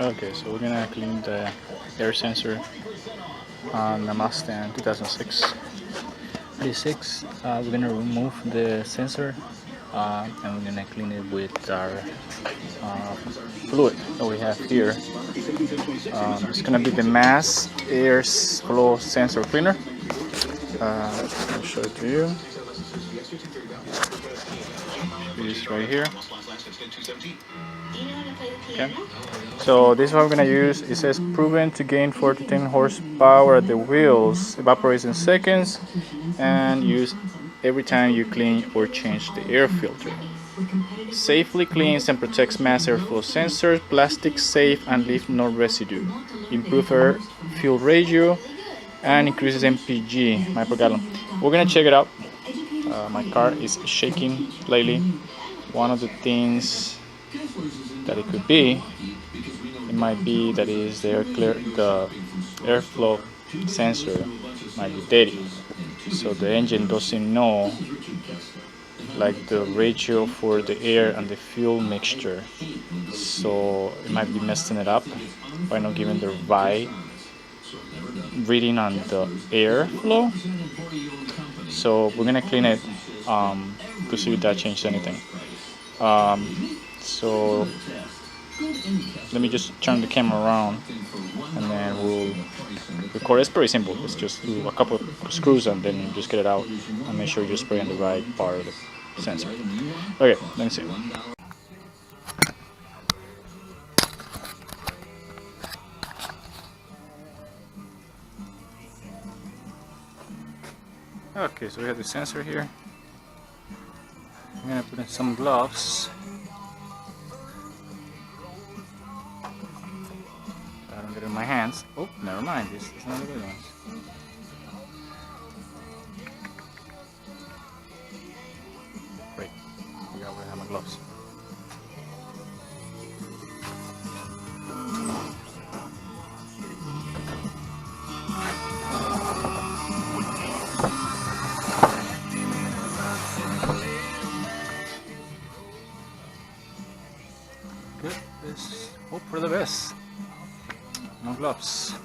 Okay, so we're gonna clean the air sensor on the Mustang 2006. We're gonna remove the sensor and we're gonna clean it with our fluid that we have here. It's gonna be the mass air flow sensor cleaner. I'll show it to you. This right here. Okay. So this is what we're gonna use. It says proven to gain 4 to 10 horsepower at the wheels, evaporates in seconds, and use every time you clean or change the air filter. Safely cleans and protects mass airflow sensors, plastic safe and leave no residue. Improve air fuel ratio and increases MPG, miles per gallon. We're gonna check it out. My car is shaking lately. One of the things that it could be, it might be that is the airflow sensor might be dirty, so the engine doesn't know like the ratio for the air and the fuel mixture, so it might be messing it up by not giving the right reading on the airflow. So we're gonna clean it to see if that changed anything. So let me just turn the camera around and then we'll record. It's pretty simple. It's just do a couple of screws and then just get it out and make sure you spray on the right part of the sensor. Okay, let me see. Okay, so we have the sensor here. I'm gonna put in some gloves. I don't get it in my hands. Oh, never mind. This is not a good one. Wait, I gotta have my gloves. Good. Let's hope for the best. No gloves.